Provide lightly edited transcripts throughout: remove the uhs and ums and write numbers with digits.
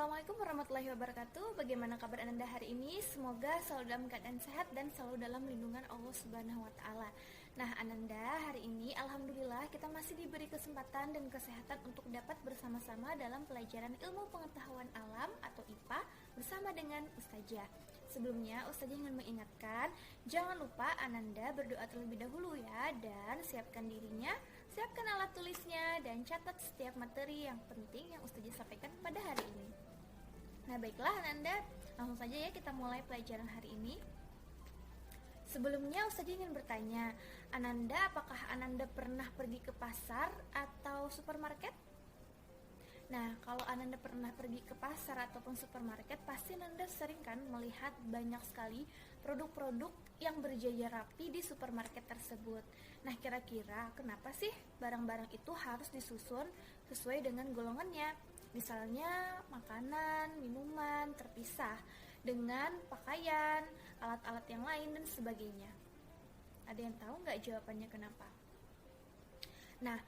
Assalamualaikum warahmatullahi wabarakatuh. Bagaimana kabar Ananda hari ini? Semoga selalu dalam keadaan sehat dan selalu dalam lindungan Allah Subhanahu wa taala. Nah, Ananda, hari ini alhamdulillah kita masih diberi kesempatan dan kesehatan untuk dapat bersama-sama dalam pelajaran Ilmu Pengetahuan Alam atau IPA bersama dengan Ustazah. Sebelumnya, Ustazah ingin mengingatkan, jangan lupa Ananda berdoa terlebih dahulu ya, dan siapkan dirinya, siapkan alat tulisnya, dan catat setiap materi yang penting yang Ustazah sampaikan pada hari ini. Nah, baiklah Ananda, langsung saja ya kita mulai pelajaran hari ini. Sebelumnya Ustazah ingin bertanya, Ananda, apakah Ananda pernah pergi ke pasar atau supermarket? Nah, kalau Ananda pernah pergi ke pasar ataupun supermarket, pasti Ananda sering kan melihat banyak sekali produk-produk yang berjajar rapi di supermarket tersebut. Nah, kira-kira kenapa sih barang-barang itu harus disusun sesuai dengan golongannya? Misalnya makanan, minuman terpisah dengan pakaian, alat-alat yang lain dan sebagainya. Ada yang tahu nggak jawabannya kenapa? Nah,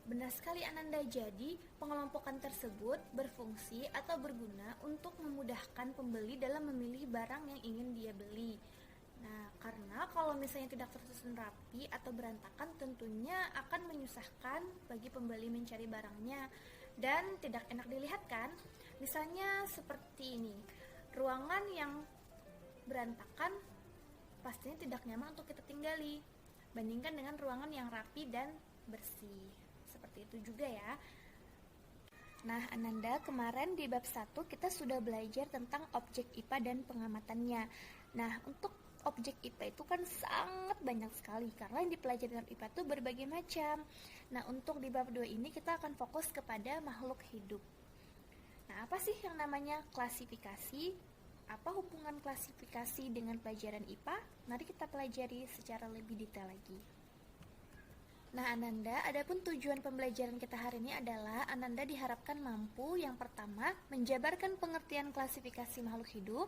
benar sekali Ananda, jadi pengelompokan tersebut berfungsi atau berguna untuk memudahkan pembeli dalam memilih barang yang ingin dia beli. Nah, karena kalau misalnya tidak tersusun rapi atau berantakan, tentunya akan menyusahkan bagi pembeli mencari barangnya dan tidak enak dilihat kan? Misalnya seperti ini, ruangan yang berantakan pastinya tidak nyaman untuk kita tinggali, bandingkan dengan ruangan yang rapi dan bersih. Seperti itu juga ya. Nah, Ananda, kemarin di bab 1 kita sudah belajar tentang objek IPA dan pengamatannya. Nah, untuk objek IPA itu kan sangat banyak sekali karena yang dipelajari dalam IPA itu berbagai macam. Nah, untuk di bab 2 ini kita akan fokus kepada makhluk hidup. Nah, apa sih yang namanya klasifikasi? Apa hubungan klasifikasi dengan pelajaran IPA? Mari kita pelajari secara lebih detail lagi. Nah, Ananda, adapun tujuan pembelajaran kita hari ini adalah Ananda diharapkan mampu yang pertama, menjabarkan pengertian klasifikasi makhluk hidup.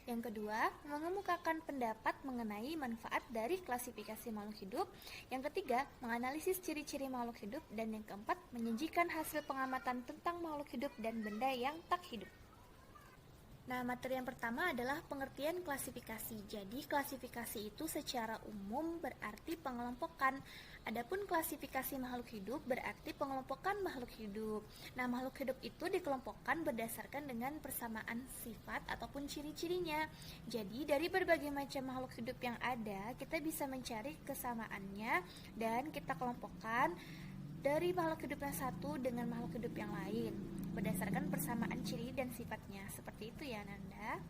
Yang kedua, mengemukakan pendapat mengenai manfaat dari klasifikasi makhluk hidup. Yang ketiga, menganalisis ciri-ciri makhluk hidup. Dan yang keempat, menyajikan hasil pengamatan tentang makhluk hidup dan benda yang tak hidup. Nah, materi yang pertama adalah pengertian klasifikasi. Jadi, klasifikasi itu secara umum berarti pengelompokan. Adapun klasifikasi makhluk hidup berarti pengelompokan makhluk hidup. Nah, makhluk hidup itu dikelompokkan berdasarkan dengan persamaan sifat ataupun ciri-cirinya. Jadi, dari berbagai macam makhluk hidup yang ada, kita bisa mencari kesamaannya dan kita kelompokkan dari makhluk hidup yang satu dengan makhluk hidup yang lain berdasarkan persamaan ciri dan sifatnya. Seperti itu ya, Nanda.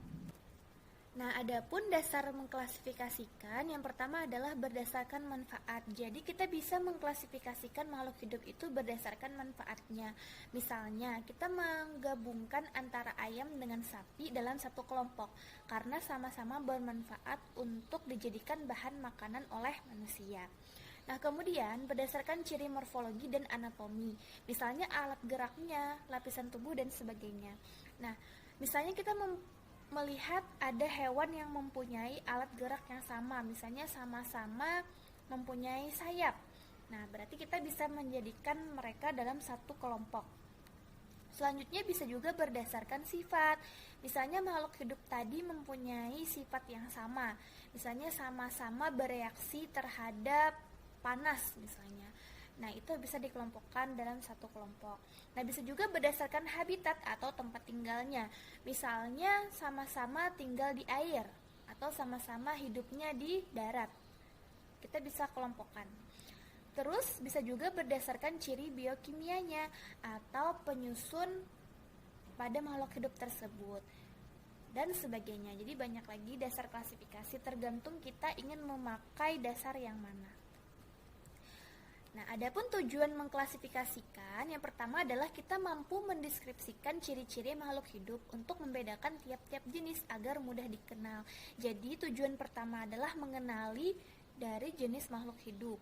Nah, adapun dasar mengklasifikasikan, yang pertama adalah berdasarkan manfaat. Jadi kita bisa mengklasifikasikan makhluk hidup itu berdasarkan manfaatnya. Misalnya, kita menggabungkan antara ayam dengan sapi dalam satu kelompok karena sama-sama bermanfaat untuk dijadikan bahan makanan oleh manusia. Nah, kemudian berdasarkan ciri morfologi dan anatomi, misalnya alat geraknya, lapisan tubuh, dan sebagainya. Nah, misalnya kita melihat ada hewan yang mempunyai alat gerak yang sama, misalnya sama-sama mempunyai sayap. Nah, berarti kita bisa menjadikan mereka dalam satu kelompok. Selanjutnya bisa juga berdasarkan sifat. Misalnya makhluk hidup tadi mempunyai sifat yang sama. Misalnya sama-sama bereaksi terhadap panas misalnya. Nah, itu bisa dikelompokkan dalam satu kelompok. Nah, bisa juga berdasarkan habitat atau tempat tinggalnya. Misalnya sama-sama tinggal di air atau sama-sama hidupnya di darat. Kita bisa kelompokkan. Terus bisa juga berdasarkan ciri biokimianya atau penyusun pada makhluk hidup tersebut dan sebagainya. Jadi banyak lagi dasar klasifikasi, tergantung kita ingin memakai dasar yang mana. Nah, adapun tujuan mengklasifikasikan, yang pertama adalah kita mampu mendeskripsikan ciri-ciri makhluk hidup untuk membedakan tiap-tiap jenis agar mudah dikenal. Jadi, tujuan pertama adalah mengenali dari jenis makhluk hidup.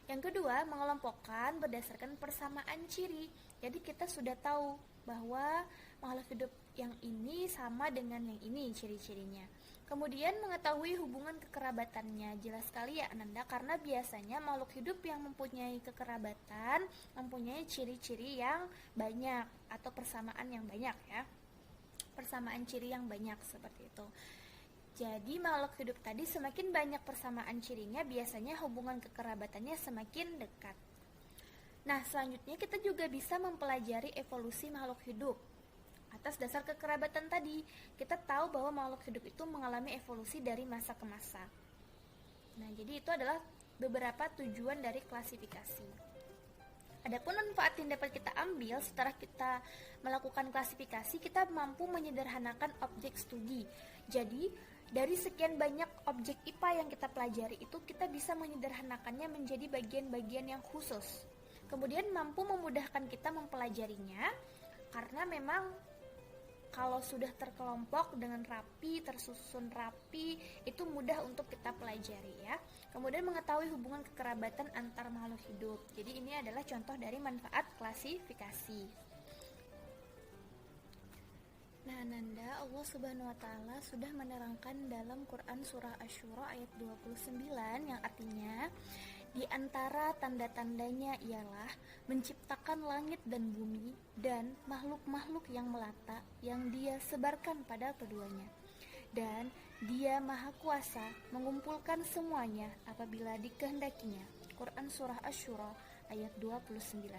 Yang kedua, mengelompokkan berdasarkan persamaan ciri. Jadi, kita sudah tahu bahwa makhluk hidup yang ini sama dengan yang ini ciri-cirinya. Kemudian mengetahui hubungan kekerabatannya. Jelas sekali ya Ananda, karena biasanya makhluk hidup yang mempunyai kekerabatan mempunyai ciri-ciri yang banyak atau persamaan yang banyak ya. persamaan ciri yang banyak seperti itu. Jadi makhluk hidup tadi semakin banyak persamaan cirinya, biasanya hubungan kekerabatannya semakin dekat. Nah, selanjutnya kita juga bisa mempelajari evolusi makhluk hidup. Atas dasar kekerabatan tadi, kita tahu bahwa makhluk hidup itu mengalami evolusi dari masa ke masa. Nah, jadi itu adalah beberapa tujuan dari klasifikasi. Adapun manfaat yang dapat kita ambil setelah kita melakukan klasifikasi, kita mampu menyederhanakan objek studi. Jadi, dari sekian banyak objek IPA yang kita pelajari itu, kita bisa menyederhanakannya menjadi bagian-bagian yang khusus. Kemudian mampu memudahkan kita mempelajarinya, karena memang kalau sudah terkelompok dengan rapi, tersusun rapi, itu mudah untuk kita pelajari ya. Kemudian mengetahui hubungan kekerabatan antar makhluk hidup. Jadi ini adalah contoh dari manfaat klasifikasi. Nah, Nanda, Allah Subhanahu wa taala sudah menerangkan dalam Quran surah Asy-Syura ayat 29 yang artinya di antara tanda-tandanya ialah menciptakan langit dan bumi dan makhluk-makhluk yang melata yang Dia sebarkan pada keduanya. Dan Dia Maha Kuasa mengumpulkan semuanya apabila dikehendakinya. Quran surah Asy-Syura ayat 29.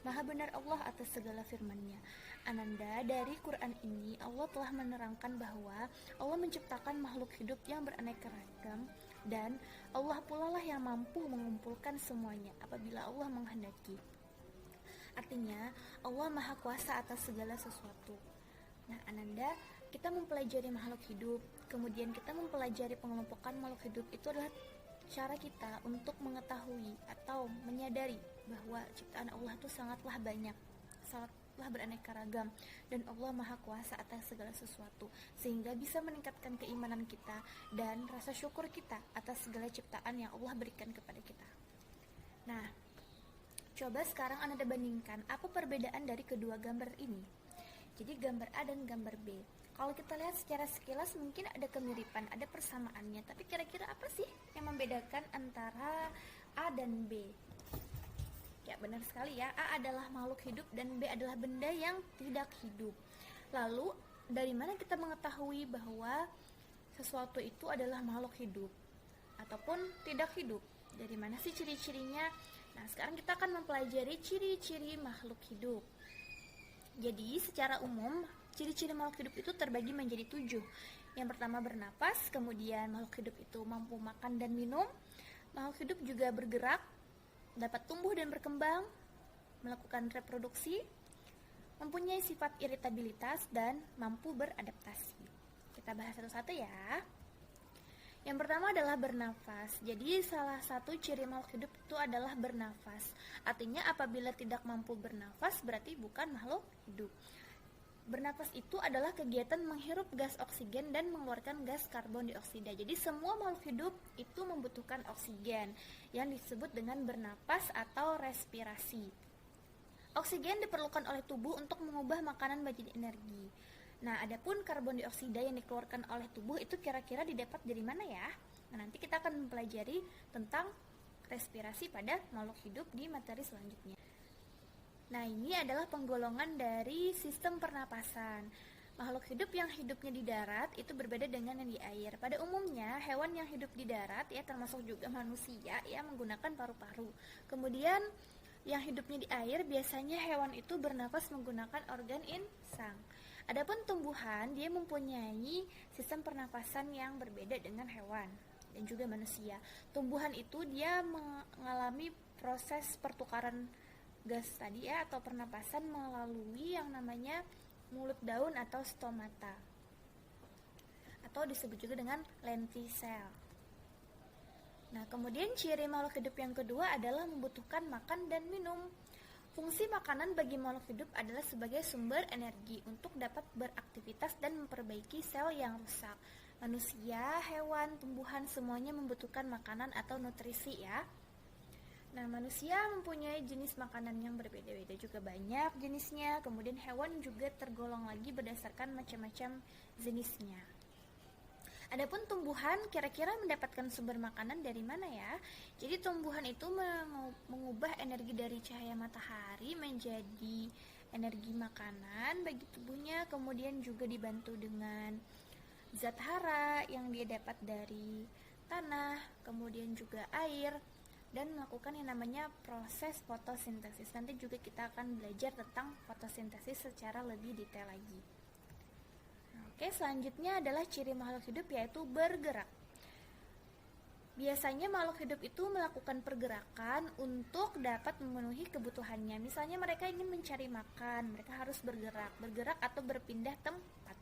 Maha benar Allah atas segala firman-Nya. Ananda, dari Quran ini Allah telah menerangkan bahwa Allah menciptakan makhluk hidup yang beraneka ragam, dan Allah pula lah yang mampu mengumpulkan semuanya apabila Allah menghendaki. Artinya, Allah Maha Kuasa atas segala sesuatu. Nah, Ananda, kita mempelajari makhluk hidup, kemudian kita mempelajari pengelompokan makhluk hidup, itu adalah cara kita untuk mengetahui atau menyadari bahwa ciptaan Allah itu sangatlah banyak, sangatlah beraneka ragam, dan Allah Maha Kuasa atas segala sesuatu, sehingga bisa meningkatkan keimanan kita dan rasa syukur kita atas segala ciptaan yang Allah berikan kepada kita. Nah, coba sekarang Anda bandingkan apa perbedaan dari kedua gambar ini. Jadi gambar A dan gambar B, kalau kita lihat secara sekilas mungkin ada kemiripan, ada persamaannya, tapi kira-kira apa sih yang membedakan antara A dan B? Ya, benar sekali ya, A adalah makhluk hidup dan B adalah benda yang tidak hidup. Lalu, dari mana kita mengetahui bahwa sesuatu itu adalah makhluk hidup ataupun tidak hidup? Dari mana sih ciri-cirinya? Nah, sekarang kita akan mempelajari ciri-ciri makhluk hidup. Jadi, secara umum, ciri-ciri makhluk hidup itu terbagi menjadi 7. Yang pertama bernapas, kemudian makhluk hidup itu mampu makan dan minum. Makhluk hidup juga bergerak, dapat tumbuh dan berkembang, melakukan reproduksi, mempunyai sifat iritabilitas, dan mampu beradaptasi. Kita bahas satu-satu ya. Yang pertama adalah bernafas. Jadi salah satu ciri makhluk hidup itu adalah bernafas. Artinya apabila tidak mampu bernafas berarti bukan makhluk hidup. Bernafas itu adalah kegiatan menghirup gas oksigen dan mengeluarkan gas karbon dioksida. Jadi semua makhluk hidup itu membutuhkan oksigen yang disebut dengan bernafas atau respirasi. Oksigen diperlukan oleh tubuh untuk mengubah makanan menjadi energi. Nah, adapun karbon dioksida yang dikeluarkan oleh tubuh itu kira-kira didapat dari mana ya? Nah, nanti kita akan mempelajari tentang respirasi pada makhluk hidup di materi selanjutnya. Nah, ini adalah penggolongan dari sistem pernapasan. Makhluk hidup yang hidupnya di darat itu berbeda dengan yang di air. Pada umumnya, hewan yang hidup di darat ya termasuk juga manusia ya menggunakan paru-paru. Kemudian yang hidupnya di air biasanya hewan itu bernapas menggunakan organ insang. Adapun tumbuhan, dia mempunyai sistem pernapasan yang berbeda dengan hewan dan juga manusia. Tumbuhan itu dia mengalami proses pertukaran gas tadi ya atau pernapasan melalui yang namanya mulut daun atau stomata, atau disebut juga dengan lentisel. Nah, kemudian ciri makhluk hidup yang kedua adalah membutuhkan makan dan minum. Fungsi makanan bagi makhluk hidup adalah sebagai sumber energi untuk dapat beraktivitas dan memperbaiki sel yang rusak. Manusia, hewan, tumbuhan semuanya membutuhkan makanan atau nutrisi ya. Nah, manusia mempunyai jenis makanan yang berbeda-beda juga banyak jenisnya. Kemudian hewan juga tergolong lagi berdasarkan macam-macam jenisnya. Adapun tumbuhan kira-kira mendapatkan sumber makanan dari mana ya? Jadi tumbuhan itu mengubah energi dari cahaya matahari menjadi energi makanan bagi tubuhnya, kemudian juga dibantu dengan zat hara yang dia dapat dari tanah, kemudian juga air, dan melakukan yang namanya proses fotosintesis. Nanti juga kita akan belajar tentang fotosintesis secara lebih detail lagi. Oke, selanjutnya adalah ciri makhluk hidup, yaitu bergerak. Biasanya makhluk hidup itu melakukan pergerakan untuk dapat memenuhi kebutuhannya. Misalnya mereka ingin mencari makan, mereka harus bergerak atau berpindah tempat.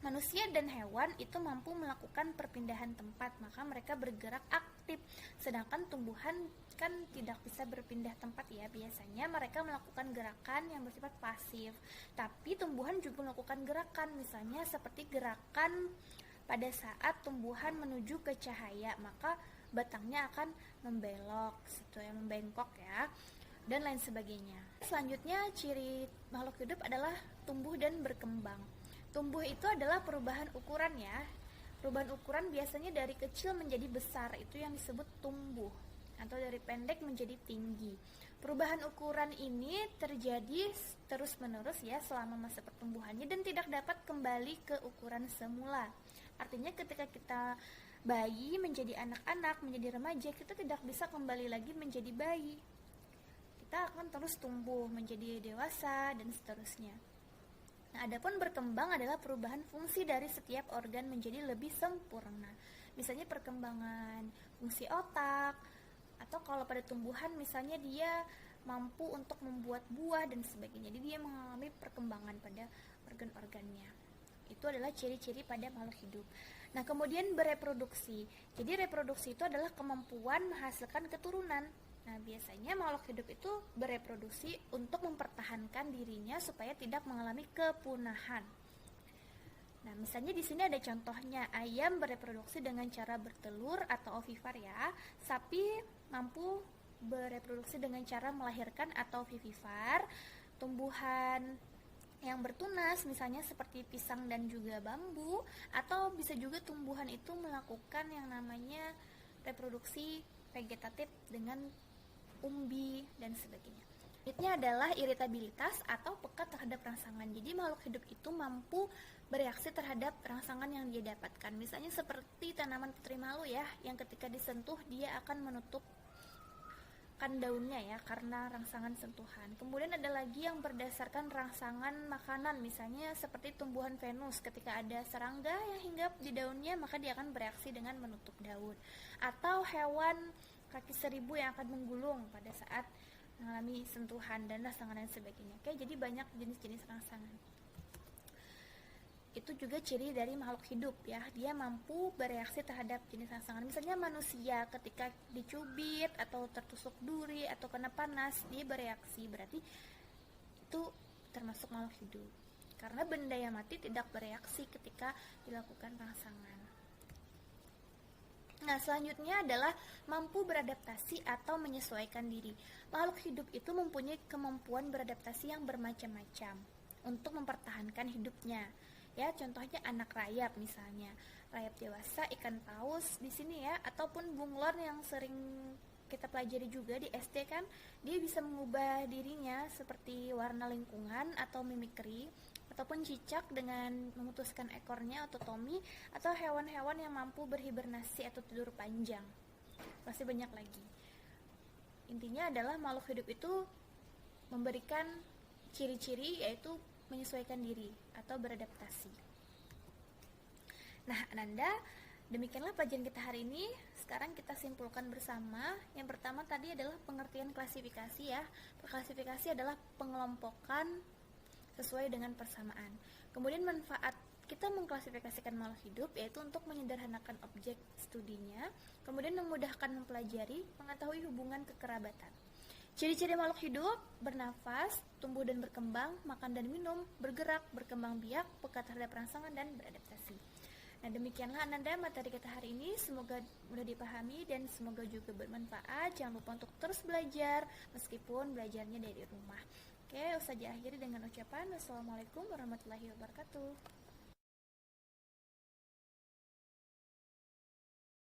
Manusia dan hewan itu mampu melakukan perpindahan tempat, maka mereka bergerak aktif. Sedangkan tumbuhan kan tidak bisa berpindah tempat ya, biasanya mereka melakukan gerakan yang bersifat pasif. Tapi tumbuhan juga melakukan gerakan, misalnya seperti gerakan pada saat tumbuhan menuju ke cahaya, maka batangnya akan membelok, membengkok ya, dan lain sebagainya. Selanjutnya ciri makhluk hidup adalah tumbuh dan berkembang. Tumbuh itu adalah perubahan ukuran ya. Perubahan ukuran biasanya dari kecil menjadi besar, itu yang disebut tumbuh, atau dari pendek menjadi tinggi. Perubahan ukuran ini terjadi terus-menerus ya selama masa pertumbuhannya dan tidak dapat kembali ke ukuran semula. Artinya ketika kita bayi menjadi anak-anak, menjadi remaja, kita tidak bisa kembali lagi menjadi bayi. Kita akan terus tumbuh menjadi dewasa dan seterusnya. Nah, adapun berkembang adalah perubahan fungsi dari setiap organ menjadi lebih sempurna. Misalnya perkembangan fungsi otak, atau kalau pada tumbuhan misalnya dia mampu untuk membuat buah dan sebagainya. Jadi dia mengalami perkembangan pada organ-organnya. Itu adalah ciri-ciri pada makhluk hidup. Nah, kemudian bereproduksi. Jadi reproduksi itu adalah kemampuan menghasilkan keturunan. Nah, biasanya makhluk hidup itu bereproduksi untuk mempertahankan dirinya supaya tidak mengalami kepunahan. Nah, misalnya di sini ada contohnya, ayam bereproduksi dengan cara bertelur atau ovivar ya. Sapi mampu bereproduksi dengan cara melahirkan atau vivivar. Tumbuhan yang bertunas misalnya seperti pisang dan juga bambu, atau bisa juga tumbuhan itu melakukan yang namanya reproduksi vegetatif dengan umbi dan sebagainya. Selanjutnya adalah iritabilitas atau peka terhadap rangsangan. Jadi makhluk hidup itu mampu bereaksi terhadap rangsangan yang dia dapatkan. Misalnya seperti tanaman putri malu ya, yang ketika disentuh dia akan menutupkan daunnya ya karena rangsangan sentuhan. Kemudian ada lagi yang berdasarkan rangsangan makanan, misalnya seperti tumbuhan Venus, ketika ada serangga yang hinggap di daunnya maka dia akan bereaksi dengan menutup daun. Atau hewan kaki seribu yang akan menggulung pada saat mengalami sentuhan dan rangsangan dan sebagainya. Oke, jadi banyak jenis-jenis rangsangan. Itu juga ciri dari makhluk hidup ya, dia mampu bereaksi terhadap jenis rangsangan. Misalnya manusia ketika dicubit atau tertusuk duri atau kena panas, dia bereaksi, berarti itu termasuk makhluk hidup. Karena benda yang mati tidak bereaksi ketika dilakukan rangsangan. Nah, selanjutnya adalah mampu beradaptasi atau menyesuaikan diri. Makhluk hidup itu mempunyai kemampuan beradaptasi yang bermacam-macam untuk mempertahankan hidupnya. Ya, contohnya anak rayap misalnya, rayap dewasa, ikan paus di sini ya, ataupun bunglon yang sering kita pelajari juga di SD kan, dia bisa mengubah dirinya seperti warna lingkungan atau mimikri, ataupun cicak dengan memutuskan ekornya, ototomi, atau hewan-hewan yang mampu berhibernasi atau tidur panjang. Masih banyak lagi. Intinya adalah makhluk hidup itu memberikan ciri-ciri, yaitu menyesuaikan diri atau beradaptasi. Nah, Ananda, demikianlah pelajaran kita hari ini. Sekarang kita simpulkan bersama. Yang pertama tadi adalah pengertian klasifikasi ya. Klasifikasi adalah pengelompokan sesuai dengan persamaan. Kemudian manfaat kita mengklasifikasikan makhluk hidup yaitu untuk menyederhanakan objek studinya, kemudian memudahkan mempelajari, mengetahui hubungan kekerabatan. Ciri-ciri makhluk hidup: bernafas, tumbuh dan berkembang, makan dan minum, bergerak, berkembang biak, peka terhadap rangsangan, dan beradaptasi. Nah, demikianlah Ananda materi kita hari ini. Semoga mudah dipahami dan semoga juga bermanfaat. Jangan lupa untuk terus belajar meskipun belajarnya dari rumah. Oke, usah akhiri dengan ucapan wassalamualaikum warahmatullahi wabarakatuh.